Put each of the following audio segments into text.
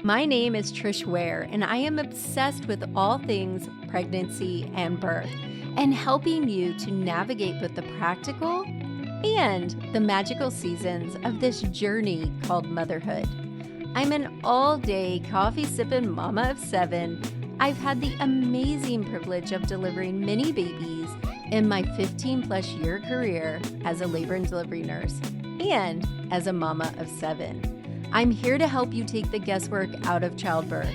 My name is Trish Ware, and I am obsessed with all things pregnancy and birth and helping you to navigate both the practical and the magical seasons of this journey called motherhood. I'm an all day coffee sipping mama of 7. I've had the amazing privilege of delivering many babies in my 15+ year career as a labor and delivery nurse and as a mama of 7. I'm here to help you take the guesswork out of childbirth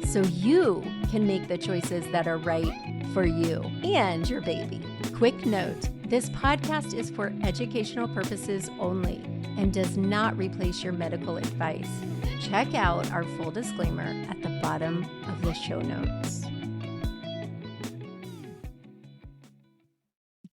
so you can make the choices that are right for you and your baby. Quick note, this podcast is for educational purposes only and does not replace your medical advice. Check out our full disclaimer at the bottom of the show notes.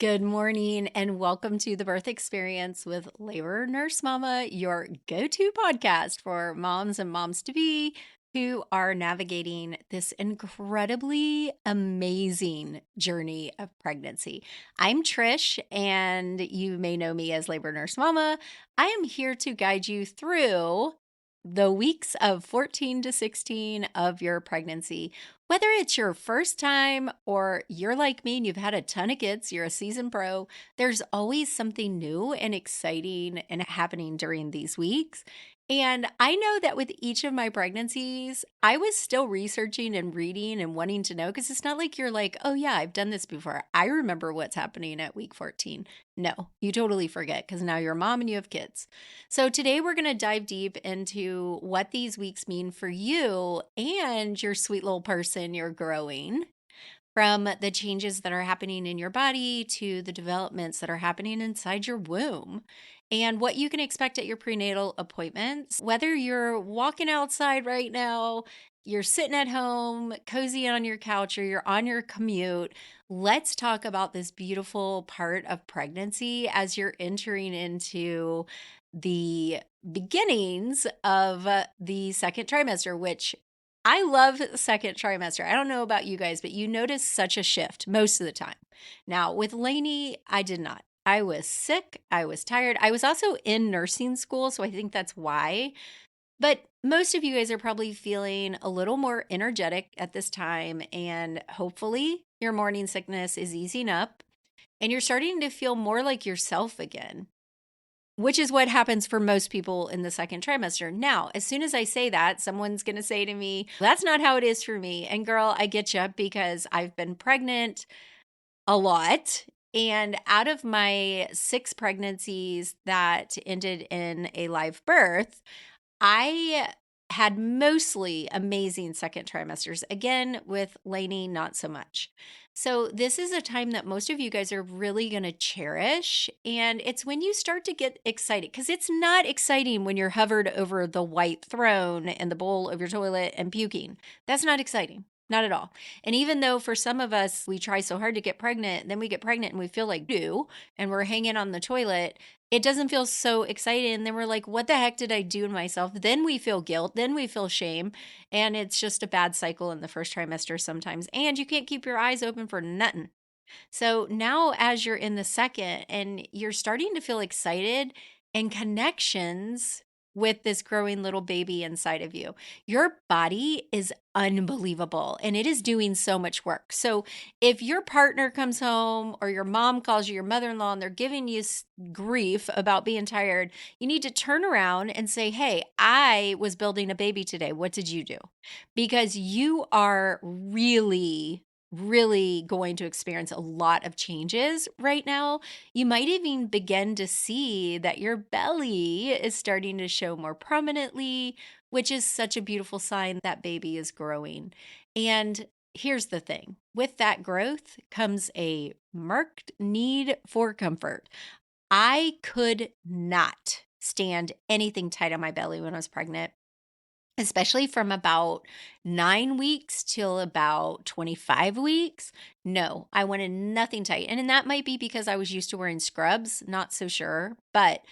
Good morning and welcome to The Birth Experience with Labor Nurse Mama, your go-to podcast for moms and moms-to-be who are navigating this incredibly amazing journey of pregnancy. I'm Trish, and you may know me as Labor Nurse Mama. I am here to guide you through the weeks of 14 to 16 of your pregnancy. Whether it's your first time or you're like me and you've had a ton of kids, you're a seasoned pro, there's always something new and exciting and happening during these weeks. And I know that with each of my pregnancies, I was still researching and reading and wanting to know because it's not like you're like, oh, yeah, I've done this before. I remember what's happening at week 14. No, you totally forget because now you're a mom and you have kids. So today we're going to dive deep into what these weeks mean for you and your sweet little person you're growing, from the changes that are happening in your body to the developments that are happening inside your womb, and what you can expect at your prenatal appointments. Whether you're walking outside right now, you're sitting at home, cozy on your couch, or you're on your commute, let's talk about this beautiful part of pregnancy as you're entering into the beginnings of the second trimester, which I love second trimester. I don't know about you guys, but you notice such a shift most of the time. Now, with Lainey, I did not. I was sick. I was tired. I was also in nursing school, so I think that's why. But most of you guys are probably feeling a little more energetic at this time, and hopefully your morning sickness is easing up and you're starting to feel more like yourself again, which is what happens for most people in the second trimester. Now, as soon as I say that, someone's going to say to me, that's not how it is for me. And girl, I get you because I've been pregnant a lot. And out of my 6 pregnancies that ended in a live birth, I had mostly amazing second trimesters. Again, with Lainey, not so much. So this is a time that most of you guys are really going to cherish. And it's when you start to get excited, because it's not exciting when you're hovered over the white throne in the bowl of your toilet and puking. That's not exciting. Not at all. And even though for some of us, we try so hard to get pregnant, then we get pregnant and we feel like do, and we're hanging on the toilet, it doesn't feel so exciting. And then we're like, what the heck did I do to myself? Then we feel guilt. Then we feel shame. And it's just a bad cycle in the first trimester sometimes. And you can't keep your eyes open for nothing. So now, as you're in the second and you're starting to feel excited and connections with this growing little baby inside of you, your body is unbelievable and it is doing so much work. So if your partner comes home or your mom calls you, your mother-in-law, and they're giving you grief about being tired, you need to turn around and say, hey, I was building a baby today. What did you do? Because you are really going to experience a lot of changes right now. You might even begin to see that your belly is starting to show more prominently, which is such a beautiful sign that baby is growing. And here's the thing, with that growth comes a marked need for comfort. I could not stand anything tight on my belly when I was pregnant, especially from about 9 weeks till about 25 weeks. No, I wanted nothing tight. And that might be because I was used to wearing scrubs, not so sure. But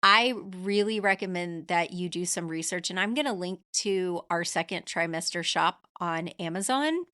I really recommend that you do some research. And I'm going to link to our second trimester shop on Amazon.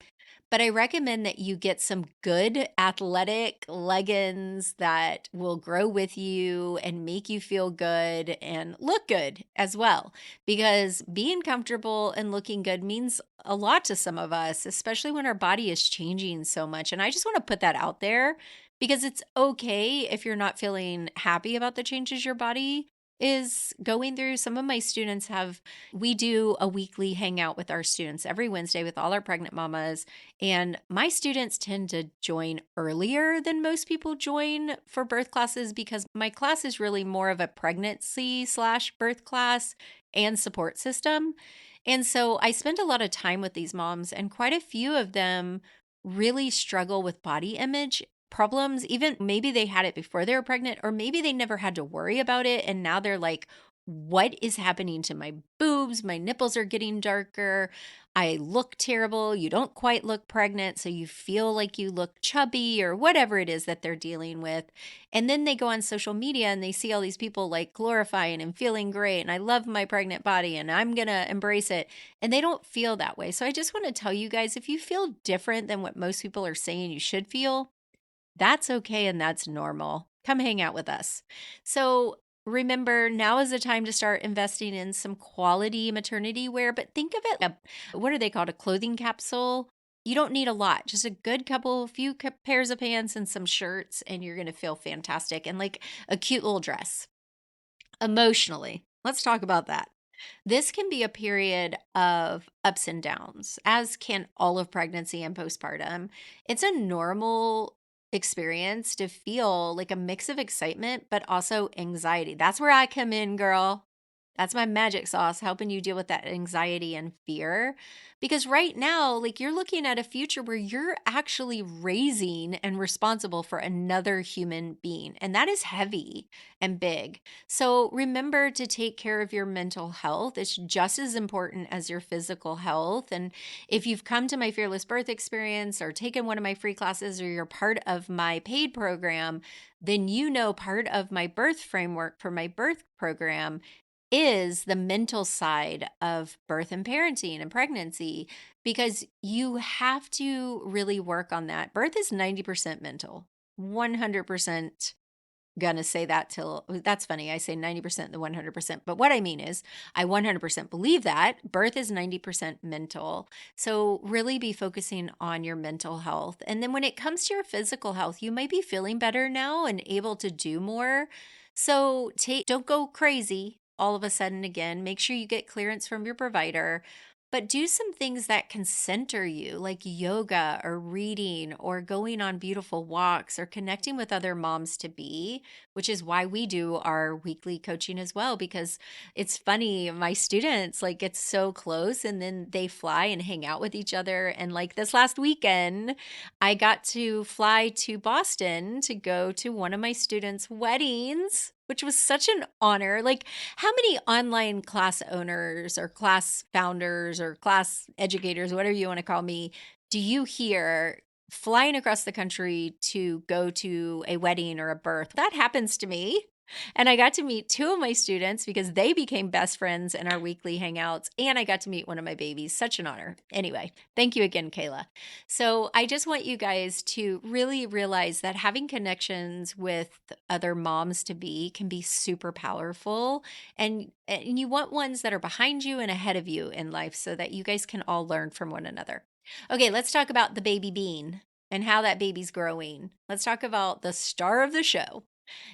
But I recommend that you get some good athletic leggings that will grow with you and make you feel good and look good as well. Because being comfortable and looking good means a lot to some of us, especially when our body is changing so much. And I just want to put that out there because it's okay if you're not feeling happy about the changes your body is going through. Some of my students have, we do a weekly hangout with our students every Wednesday with all our pregnant mamas, and my students tend to join earlier than most people join for birth classes because my class is really more of a pregnancy slash birth class and support system. And so I spend a lot of time with these moms, and quite a few of them really struggle with body image problems. Even maybe they had it before they were pregnant, or maybe they never had to worry about it. And now they're like, what is happening to my boobs? My nipples are getting darker. I look terrible. You don't quite look pregnant. So you feel like you look chubby or whatever it is that they're dealing with. And then they go on social media and they see all these people like glorifying and feeling great. And I love my pregnant body and I'm going to embrace it. And they don't feel that way. So I just want to tell you guys, if you feel different than what most people are saying you should feel, that's okay and that's normal. Come hang out with us. So remember, now is the time to start investing in some quality maternity wear, but think of it, what are they called? A clothing capsule. You don't need a lot, just a good few pairs of pants and some shirts, and you're going to feel fantastic and like a cute little dress. Emotionally, let's talk about that. This can be a period of ups and downs, as can all of pregnancy and postpartum. It's a normal experience to feel like a mix of excitement, but also anxiety. That's where I come in, girl. That's my magic sauce, helping you deal with that anxiety and fear. Because right now, like you're looking at a future where you're actually raising and responsible for another human being. And that is heavy and big. So remember to take care of your mental health. It's just as important as your physical health. And if you've come to my Fearless Birth experience or taken one of my free classes or you're part of my paid program, then you know part of my birth framework for my birth program is the mental side of birth and parenting and pregnancy, because you have to really work on that. Birth is 90% mental, 100% gonna say that till that's funny. I say 90% the 100%. But what I mean is, I 100% believe that birth is 90% mental. So really be focusing on your mental health. And then when it comes to your physical health, you might be feeling better now and able to do more. So don't go crazy all of a sudden again. Make sure you get clearance from your provider. But do some things that can center you, like yoga or reading or going on beautiful walks or connecting with other moms to be, which is why we do our weekly coaching as well. Because it's funny, my students like get so close and then they fly and hang out with each other. And like this last weekend, I got to fly to Boston to go to one of my students' weddings, which was such an honor. Like, how many online class owners or class founders or class educators, whatever you want to call me, do you hear flying across the country to go to a wedding or a birth? That happens to me. And I got to meet two of my students because they became best friends in our weekly hangouts. And I got to meet one of my babies. Such an honor. Anyway, thank you again, Kayla. So I just want you guys to really realize that having connections with other moms to be can be super powerful. And you want ones that are behind you and ahead of you in life so that you guys can all learn from one another. Okay, let's talk about the baby bean and how that baby's growing. Let's talk about the star of the show,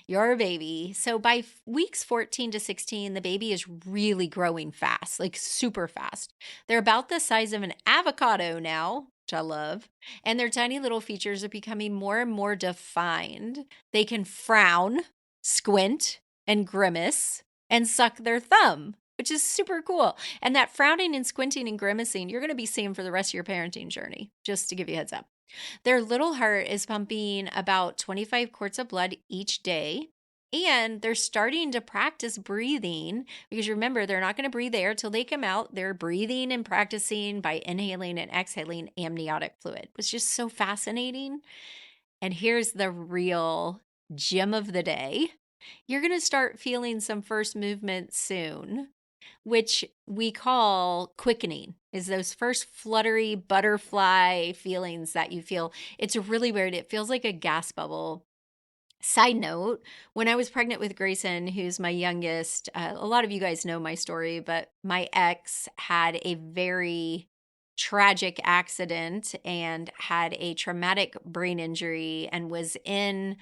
your baby. So by weeks 14 to 16, the baby is really growing fast, like super fast. They're about the size of an avocado now, which I love. And their tiny little features are becoming more and more defined. They can frown, squint, and grimace and suck their thumb, which is super cool. And that frowning and squinting and grimacing, you're going to be seeing for the rest of your parenting journey, just to give you a heads up. Their little heart is pumping about 25 quarts of blood each day. And they're starting to practice breathing because remember, they're not going to breathe air till they come out. They're breathing and practicing by inhaling and exhaling amniotic fluid. It's just so fascinating. And here's the real gem of the day. You're going to start feeling some first movement soon. which we call quickening, is those first fluttery butterfly feelings that you feel. It's really weird. It feels like a gas bubble. Side note, when I was pregnant with Grayson, who's my youngest, a lot of you guys know my story, but my ex had a very tragic accident and had a traumatic brain injury and was in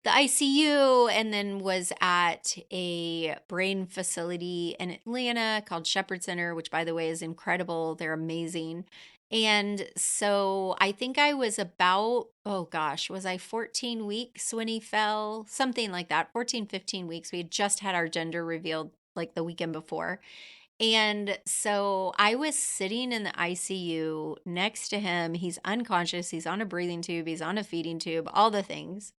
the ICU and then was at a brain facility in Atlanta called Shepherd Center, which, by the way, is incredible. They're amazing. And so I think I was about, oh gosh, was I 14 weeks when he fell? Something like that, 14, 15 weeks. We had just had our gender revealed like the weekend before. And so I was sitting in the ICU next to him. He's unconscious. He's on a breathing tube. He's on a feeding tube, all the things.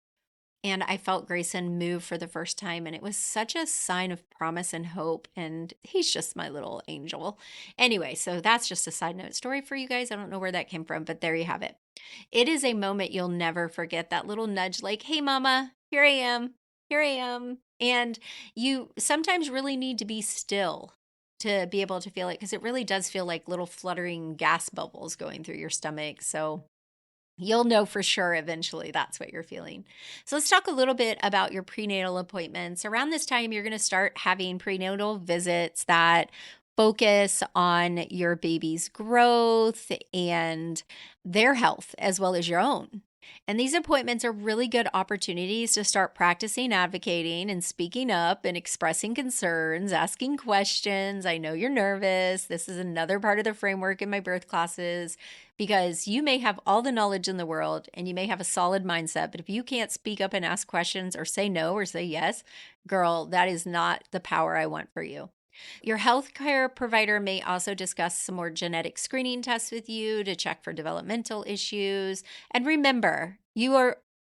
And I felt Grayson move for the first time, and it was such a sign of promise and hope, and he's just my little angel. Anyway, so that's just a side note story for you guys. I don't know where that came from, but there you have it. It is a moment you'll never forget, that little nudge like, hey, mama, here I am, here I am. And you sometimes really need to be still to be able to feel it, because it really does feel like little fluttering gas bubbles going through your stomach. So you'll know for sure eventually that's what you're feeling. So let's talk a little bit about your prenatal appointments. Around this time, you're going to start having prenatal visits that focus on your baby's growth and their health as well as your own. And these appointments are really good opportunities to start practicing advocating and speaking up and expressing concerns, asking questions. I know you're nervous. This is another part of the framework in my birth classes, because you may have all the knowledge in the world and you may have a solid mindset, but if you can't speak up and ask questions or say no or say yes, girl, that is not the power I want for you. Your healthcare provider may also discuss some more genetic screening tests with you to check for developmental issues. And remember,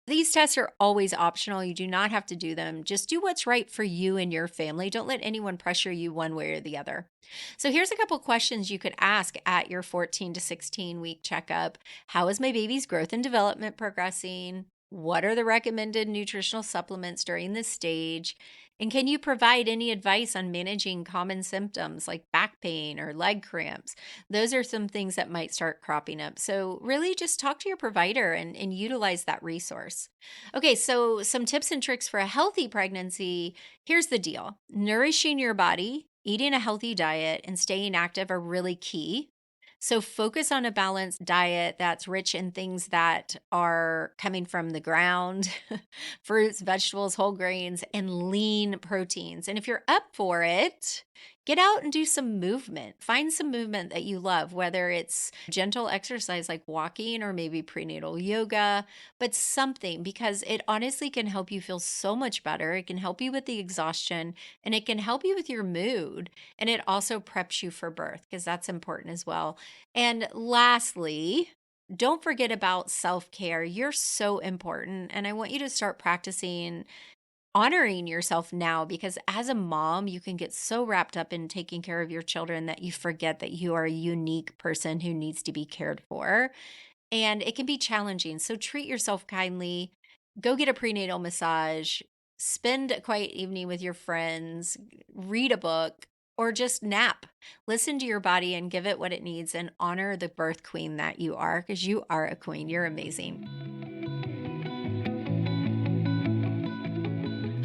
these tests are always optional. You do not have to do them. Just do what's right for you and your family. Don't let anyone pressure you one way or the other. So here's a couple questions you could ask at your 14 to 16 week checkup. How is my baby's growth and development progressing? What are the recommended nutritional supplements during this stage? And can you provide any advice on managing common symptoms like back pain or leg cramps? Those are some things that might start cropping up. So really just talk to your provider and utilize that resource. Okay, so some tips and tricks for a healthy pregnancy. Here's the deal. Nourishing your body, eating a healthy diet, and staying active are really key. So focus on a balanced diet that's rich in things that are coming from the ground, fruits, vegetables, whole grains, and lean proteins. And if you're up for it, get out and do some movement. Find some movement that you love, whether it's gentle exercise like walking or maybe prenatal yoga, but something, because it honestly can help you feel so much better. It can help you with the exhaustion, and it can help you with your mood. And it also preps you for birth, because that's important as well. And lastly, don't forget about self-care. You're so important. And I want you to start practicing honoring yourself now, because as a mom, you can get so wrapped up in taking care of your children that you forget that you are a unique person who needs to be cared for. And it can be challenging. So treat yourself kindly. Go get a prenatal massage, spend a quiet evening with your friends, read a book, or just nap. Listen to your body and give it what it needs, and honor the birth queen that you are, because you are a queen. You're amazing.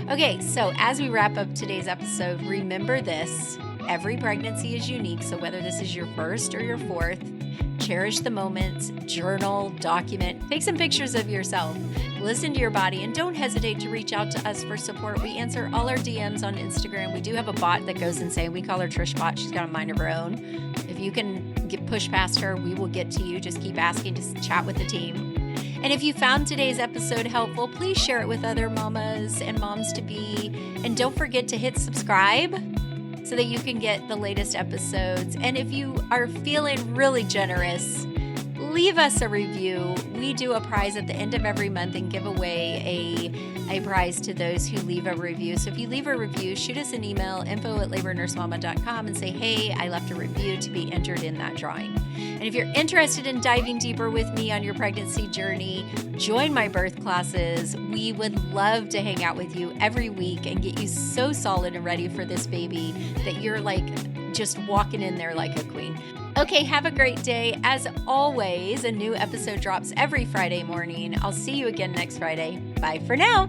Okay, so as we wrap up today's episode, remember this: every pregnancy is unique. So whether this is your first or your fourth, cherish the moments, journal, document, take some pictures of yourself, listen to your body, and don't hesitate to reach out to us for support. We answer all our DMs on Instagram. We do have a bot that goes insane. We call her Trish Bot. She's got a mind of her own. If you can push past her, we will get to you. Just keep asking to chat with the team. And if you found today's episode helpful, please share it with other mamas and moms to be. And don't forget to hit subscribe so that you can get the latest episodes. And if you are feeling really generous, leave us a review. We do a prize at the end of every month and give away a prize to those who leave a review. So if you leave a review, shoot us an email, info@labornursmama.com, and say, hey, I left a review to be entered in that drawing. And if you're interested in diving deeper with me on your pregnancy journey, join my birth classes. We would love to hang out with you every week and get you so solid and ready for this baby that you're like just walking in there like a queen. Okay, have a great day. As always, a new episode drops every Friday morning. I'll see you again next Friday. Bye for now.